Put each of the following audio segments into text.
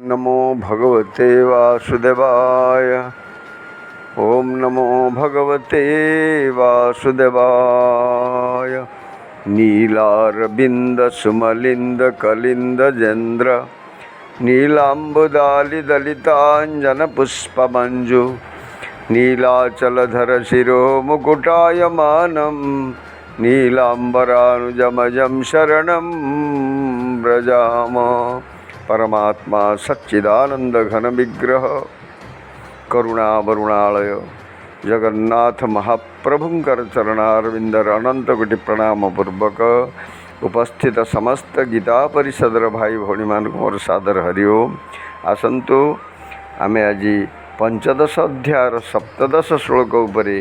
नमो भगवते वासुदेवाय। ओम नमो भगवते वासुदेवाय। नीलारविंद सुमलिंद कलिंद जेन्द्र नीलांबुदालिदलितांजन पुष्पमंजु नीलाचलधर शिरो मुकुटायमानं नीलांबरानुजमजं शरणं व्रजाम। परमात्मा सच्चिदानंद घन विग्रह करुणावरुणालय जगन्नाथ महाप्रभुंकर चरणारविंदर अनंत कोटि प्रणाम पूर्वक उपस्थित समस्त गीता परिषदर भाई भौणी मान मोर सादर हरिओम। आसंतु आमे आज पंचदश अध्यायर सप्तदश श्लोक उपरे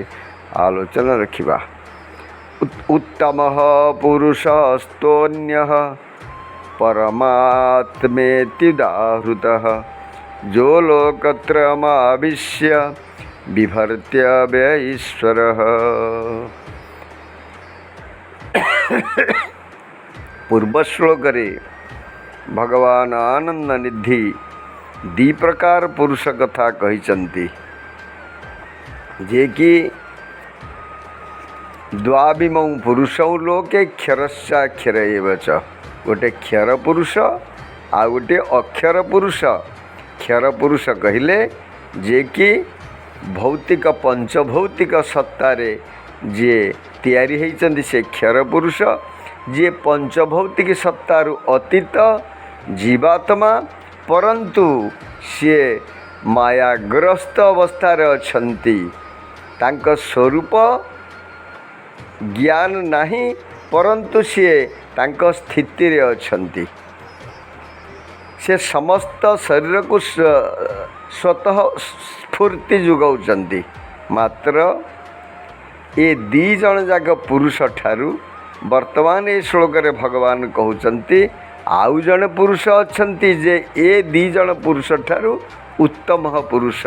आलोचना रखिबा। उत्तमः पुरुषस्तोऽन्यः परमात्मेत्युदाहृतः जो लोकत्रयमाविश्य बिभर्त्य ईश्वरः। पूर्व श्लोक रे भगवान आनंद निधि दी प्रकार पुरुष कथा कहिचंती जे कि द्वाविमौ पुरुषौ लोके क्षरश्चाक्षर एव च। गोटे क्षर पुरुष आ गोटे अक्षर पुरुष। क्षर पुरुष कहले जे कि भौतिक पंचभौतिक सत्तारे जे तैयारी होइचंदी से क्षर पुरुष। जे पंचभौतिक सत्तारु अतीत जीवात्मा परंतु सी मायाग्रस्त अवस्था अछंती। तांक स्वरूप ज्ञान नहीं परंतु सी तांक स्थिति रे अछंती। से समस्त शरीर को स्वतः स्फूर्ति जुगाउचंती। मात्र ये दी जन जाक पुरुष ठारू वर्तमान ये श्लोक रे भगवान कहउचंती आउ जन पुरुष अछंती जे ए दी जन पुरुष ठारू उत्तम पुरुष।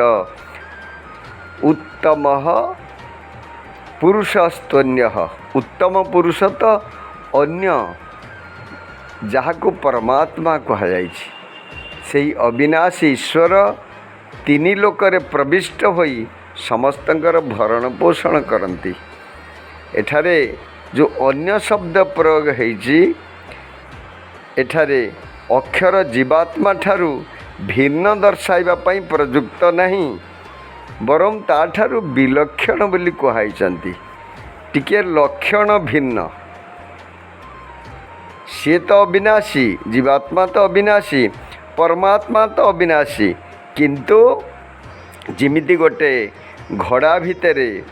उत्तम पुरुषस्तन्य। उत्तम पुरुष तो अन्य जहाको परमात्मा कहा जाइछि। सेही अविनाशी ईश्वर तीन लोकरे प्रविष्ट होई समस्तंकर भरण पोषण करती। एठारे जो अन्य शब्द प्रयोग होइछि एठारे अक्षर जीवात्मा ठारू भिन्न दर्शाइबा पई प्रयुक्त नहीं बरं ताठारू विलक्षण बोली कहाइचंती। टिके लक्षण भिन्न। सी तो अविनाशी जीवात्मा तो अविनाशी परमात्मा तो अविनाशी किंतु जिमिति गोटे घड़ा भितरे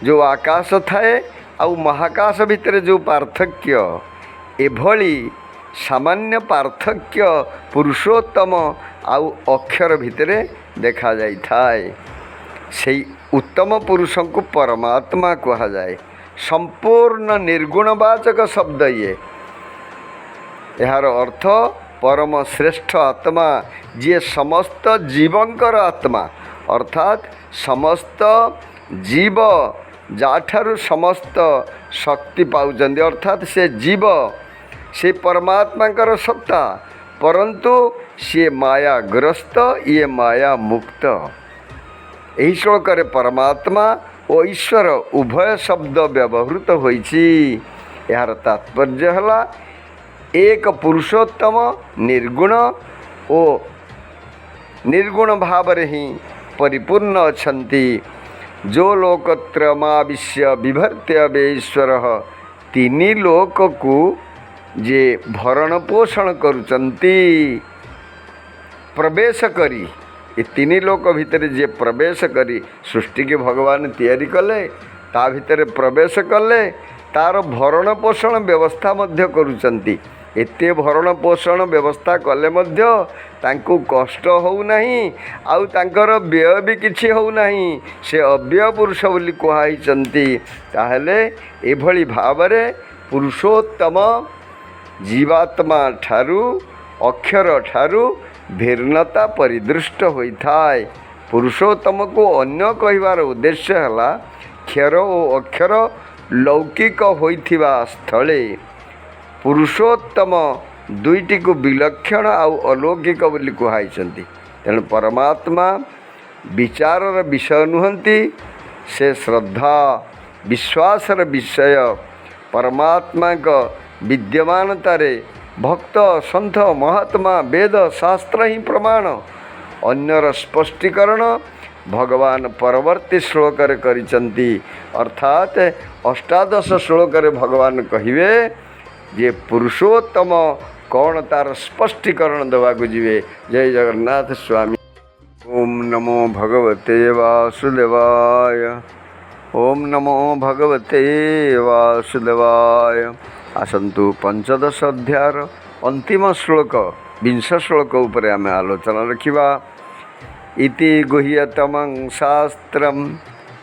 जो आकाश थाए आउ महाकाश भितरे जो पार्थक्य एभली सामान्य पार्थक्य पुरुषोत्तम आउ अक्षर भितरे देखा जाई थाए। से उत्तम पुरुष को परमात्मा कहा जाए। संपूर्ण निर्गुणवाचक शब्द ये। यार अर्थ परम श्रेष्ठ आत्मा जे समस्त जीवंकर आत्मा अर्थात समस्त जीव जाठारु समस्त शक्ति पाउचंदी अर्थात से जीव से परमात्माकर सत्ता परंतु सी मायाग्रस्त ये माया मुक्त। यही श्लोक रे परमात्मा और ईश्वर उभय शब्द व्यवहृत होइछि। यार तात्पर्य हला एक पुरुषोत्तम निर्गुण ओ निर्गुण भाव ही परिपूर्ण अछंती। जो लोकत्रयमाविश्य बिभर्त्य ईश्वर तीन लोक को जे भरण पोषण करुचंती प्रवेश करी। ये तीन लोक भितर जे प्रवेश करी सृष्टि के भगवान तैयारी कले ता भितर प्रवेश कले तार भरण पोषण व्यवस्था मध्य करुचंती। एते भरण पोषण व्यवस्था कले मध्य तांको कष्ट हो नहीं आउ तांकर व्यय भी किछि हो नहीं। से अव्यय पुरुष बोली कहाइचंती। ताहले एभली भावरे पुरुषोत्तम जीवात्मा ठारू अक्षर ठारू भिन्नता परिदृष्ट होइथाय। पुरुषोत्तम को अन्य कहिबार उद्देश्य हला क्षर और अक्षर लौकिक होइथिबा स्थले पुरुषोत्तम दुईटी को विलक्षण आउ अलौकिक बोली कहुई। तेणु परमात्मा विचारर विषय नुहंती, से श्रद्धा विश्वासर विषय। परमात्मा का विद्यमानतार भक्त सन्थ महात्मा वेद शास्त्र ही प्रमाण। अन्यर स्पष्टीकरण भगवान परवर्ती श्लोक करिसंती। अर्थात अष्टादश श्लोक भगवान कहिवे जे पुरुषोत्तम कौन तार स्पष्टीकरण देवा जीवे। जय जगन्नाथ स्वामी। ओम नमो भगवते वासुदेवाय। ओम नमो भगवते वासुदेवाय। आसन्तु पंचदश अध्यायर अंतिम श्लोक 20 श्लोक उपरे आम आलोचना रखिबा। इति गुह्यतमं शास्त्रम्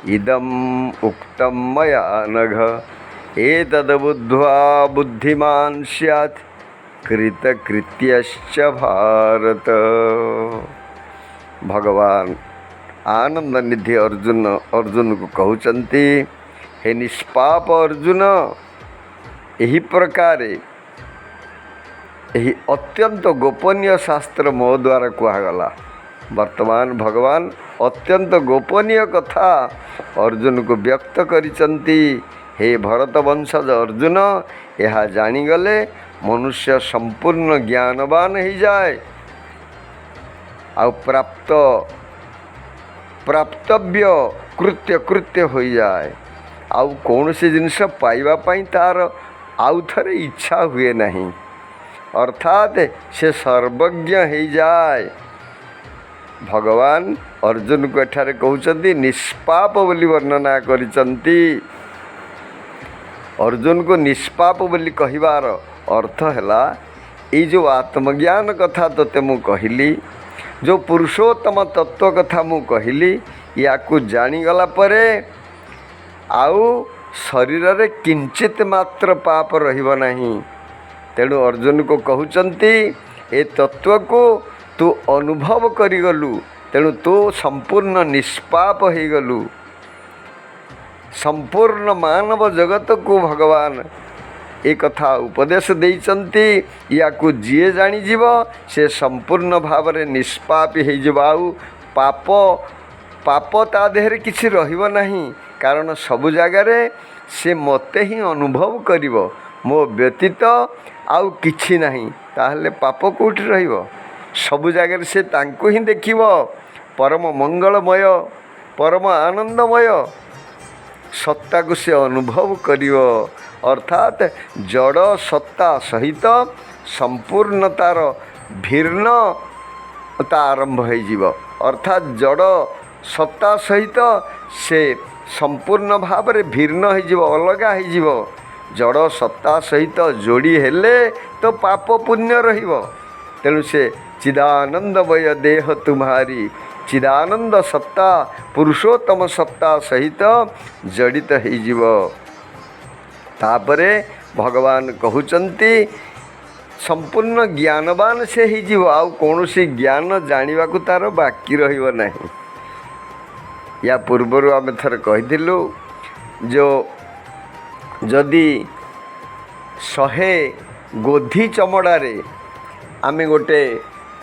इदम् उक्तं मया नघ, एतद्बुद्ध्वा बुद्धिमान् स्यात् कृतकृत्यश्च भारत। भगवान आनंद निधि अर्जुन को कहउचंती, हे निष्पाप अर्जुन, यही प्रकार यही अत्यंत गोपनीय शास्त्र मो द्वारा कहगला। वर्तमान भगवान अत्यंत गोपनीय कथा अर्जुन को व्यक्त करिसंती। हे भरत वंशज अर्जुन, यह जानीगले मनुष्य संपूर्ण ज्ञानवान हो जाए आ प्राप्तव्य कृत्य हो जाए। आउ कौन सी जिनस पाइबा पाई तार आउ थरे इच्छा हुए नहीं। अर्थात से सर्वज्ञ हो जाए। भगवान अर्जुन को एठारे कहउचंती निष्पाप बोली वर्णना करिसंती। अर्जुन को निष्पाप बोली कहिबार अर्थ हैला, ये जो आत्मज्ञान कथा तोते मु कहली, जो पुरुषोत्तम तत्व कथा मु कहली, या को जानीगला परे आउ शरीर रे किंचित मात्र पाप रहिब नहीं। तेणु अर्जुन को कहउचंती ए तत्व को तू अनुभव करिगलु, तेणु तू संपूर्ण निष्पाप हो गलु। संपूर्ण मानव जगत को भगवान एक कथा उपदेश देइचंती, या को जीए जानी जीव से संपूर्ण भाव रे निष्पाप हो जीव। आउ पाप ता देहरे किछि रहिब नहीं, कारण सबु जगार से मते ही अनुभव करिवो, मो व्यतीत आउ किछि नहीं। ताहले पाप कोठी रहिबो? सबु जगार से तांको ही देखिबो। परम मंगलमय परम आनंदमय सत्ता को से अनुभव करिवो। अर्थात जड़ सत्ता सहित संपूर्णतार भिन्नता आरंभ हो जीव। अर्थात जड़ सत्ता सहित से संपूर्ण भाव में भिन्न हो जीव, अलगा हो जीव। जड़ सत्ता सहित जोड़ी हेले तो पाप पुण्य रहिबो। तेणु से चिदानंदमय देह तुम्हारी, चिदानंद सत्ता पुरुषोत्तम सत्ता सहित जड़ित हो जीव। तापरे भगवान कहउचंती संपूर्ण ज्ञानवान से ही जीव, आउ कौन सी ज्ञान जानिबा को तार बाकी रहिबो नहीं। या पूर्वर आम थर कहिथिलु जो जदि 100 गोधी चमड़ारे आमे गोटे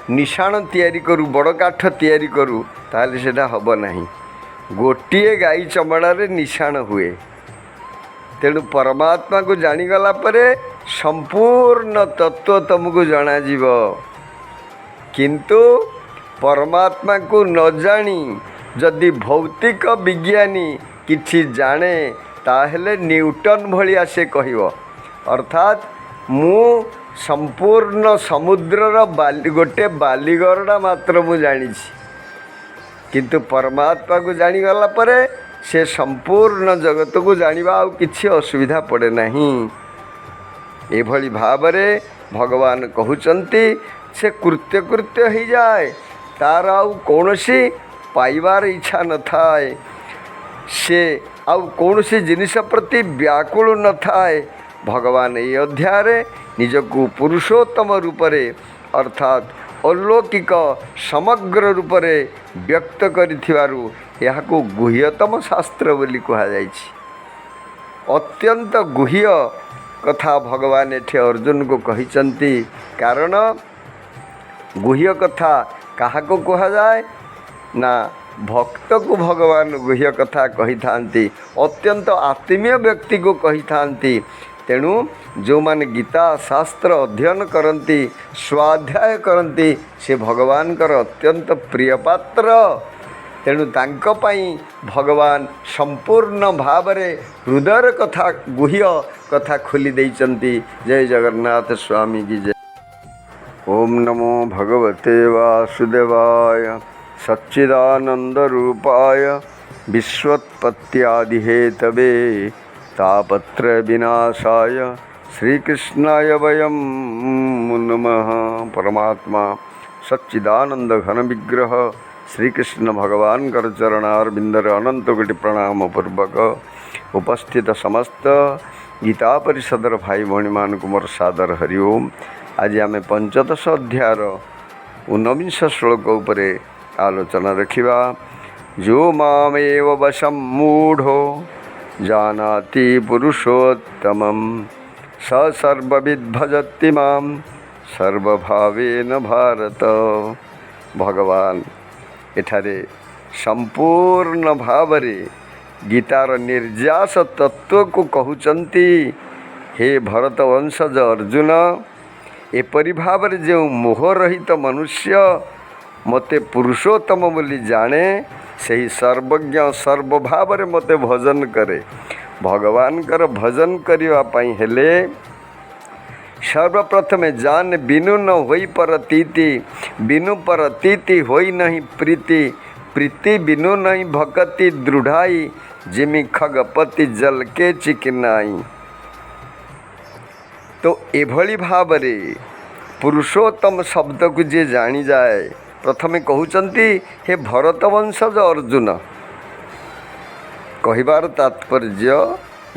निशाण तैयारी करूँ, बड़ काठ तैयारी करूँ, ताहले सेटा हब नहीं। गोटिए गाई चमड़ारे निशाण हुए। तेणु परमात्मा को जानीगला परे संपूर्ण तत्व तुमको जना जीव। किंतु परमात्मा को न जानी जदि भौतिक विज्ञानी किछि जाने, ताहले न्यूटन भलिया से कहिवो। अर्थात मु संपूर्ण समुद्रर गोटे बालीगरडा मात्र मु जानी, किंतु परमात्मा को जानीगला परे से संपूर्ण जगत को जानिबा आउ किछि असुविधा पड़े नहीं। एभली भावरे भगवान कहउचंती से कृत्य हो जाए, तार आउ कौनसी पाइबार इच्छा न थाए, से आउ कौनसी जिनिस प्रति व्याकुल न थाए। भगवान ये अध्याय निजको पुरुषोत्तम रूपरे अर्थात अलौकिक समग्र रूपरे व्यक्त करिथिबारु याको गुह्यतम शास्त्र बोली कहा जाइछि। अत्यंत गुह्य कथा भगवान एठे अर्जुन को कहिचंती। कारण गुह्य कथा क्या कह जाए ना भक्त को भगवान गुह्य कथा कही थांती, अत्यंत आत्मीय व्यक्ति को कही थांती। तेणु जो माने गीता शास्त्र अध्ययन करती स्वाध्याय करती से भगवान कर अत्यंत प्रिय पात्र। तेणु तांको पाई भगवान संपूर्ण भाव हृदय कथा गुह्य कथा खोली देइचंती। जय जगन्नाथ स्वामी की जय। ओम नमो भगवते वासुदेवाय सच्चिदानंद रूपाय विश्वोत्पत्त्यादि हेतवे तापत्र विनाशाय श्रीकृष्णाय वयं नमः। परमात्मा सच्चिदानंद घन विग्रह श्रीकृष्ण भगवान कर चरणारविंदर अनंत कोटि प्रणाम पूर्वक उपस्थित समस्त गीता परिषदर भाई भौणी मान को मोर सादर हरिओम। आज आम पंचदश अध्यायर 19 श्लोक उपरे आलोचना रखिबा। जो मामेव वशं मूढ़ो जानाति पुरुषोत्तमं स सर्वविद् भजति मां सर्वभावेन भारत। भगवान एठारे संपूर्ण भावरे गीतार निर्यास तत्व को कहउचंती। हे भरत वंशज अर्जुन, एपरि भाव जो मोह रहित मनुष्य मते पुरुषोत्तम बोली जाने सही सर्वज्ञ सर्वभाव मते भजन करे। भगवान कर भजन करने पाई हेले सर्वप्रथमे जान बिनु न होई परतीति, बिनु परतीति होई नहीं प्रीति, प्रीति बिनु नहीं भक्ति दृढ़ाई, जिमि खगपति जल के चिकनाई। तो एभली भावरे पुरुषोत्तम शब्द को जे जानी जाए प्रथमे कहउचंती हे भरत वंशज अर्जुन। कहिबार तात्पर्य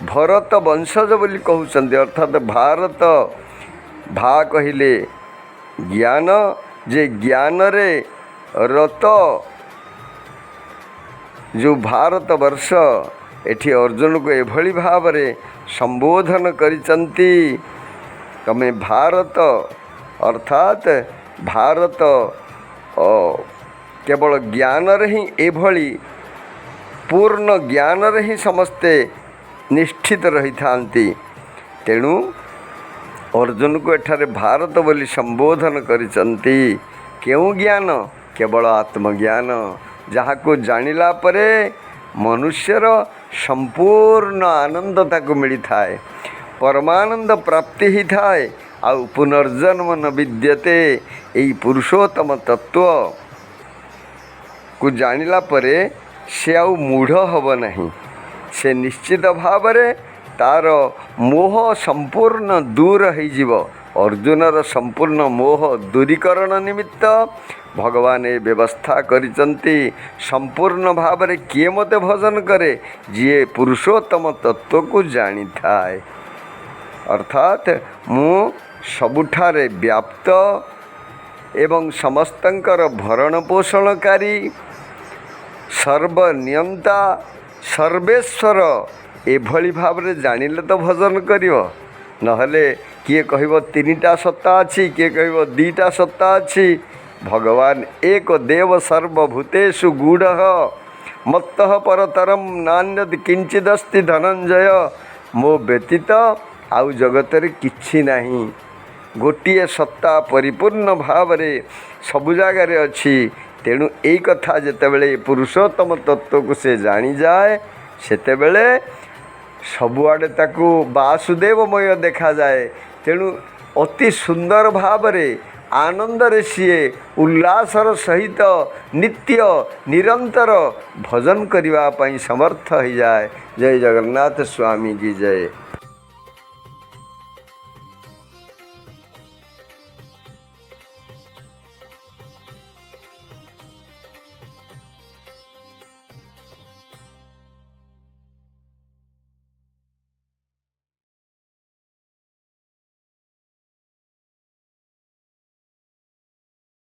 भरत वंशज बोली कहउचंती अर्थात भारत भा कहिले ज्ञान, जे ज्ञान रे रत जो भारत वर्ष एठी अर्जुन को एभली भाव रे संबोधन करिचंती। तमे भारत अर्थात भारत केवल ज्ञान रे ही एभली पूर्ण ज्ञान रे ही समस्ते निष्ठित रही थांती। तेणु अर्जुन को एठारे भारत बोली संबोधन करिचंती। केउ ज्ञान? केवल आत्मज्ञान, जहाँ को जानिला परे मनुष्यर संपूर्ण आनंद ताको मिली थाए, परमानंद प्राप्ति ही थाए। आउ पुनर्जन्म न विद्यते। यही पुरुषोत्तम तत्व को जानिला परे से आउ मूढ़ हब नहीं। से निश्चित भाव रे तार मोह संपूर्ण दूर हो। अर्जुनर संपूर्ण मोह दूरीकरण निमित्त भगवान ए व्यवस्था करिचंती। संपूर्ण भाव रे किए मते भजन करे? जी पुरुषोत्तम तत्व को जानी थाए। अर्थात मु सबुठारे व्याप्त एवं समस्तंकर भरण पोषणकारी सर्वनियंता सर्वेश्वर एभली भाव रे जानिले तो भजन करियो। नहले किए कहबो तीनटा सत्ता अछि, किए कहबो दीटा सत्ता अछि। भगवान एक देव सर्वभूतेषु गूढ़ः मत्तः परतरम नान्यद किंचिदस्ति धनंजय। मो व्यतीत आउ जगत रे किछि नाही। गोटिए सत्ता परिपूर्ण भाव रे सबु जगार अच्छी। तेणु यही कथा जेतेबेले पुरुषोत्तम तत्व को से जानी जाए सेतेबेले सबुआडे ताकू वासुदेवमय देखा जाए। तेणु अति सुंदर भाव रे आनंद रे सीए उल्लासर सहित नित्य निरंतर भजन करने समर्थ हो जाए। जय जगन्नाथ स्वामी की जय।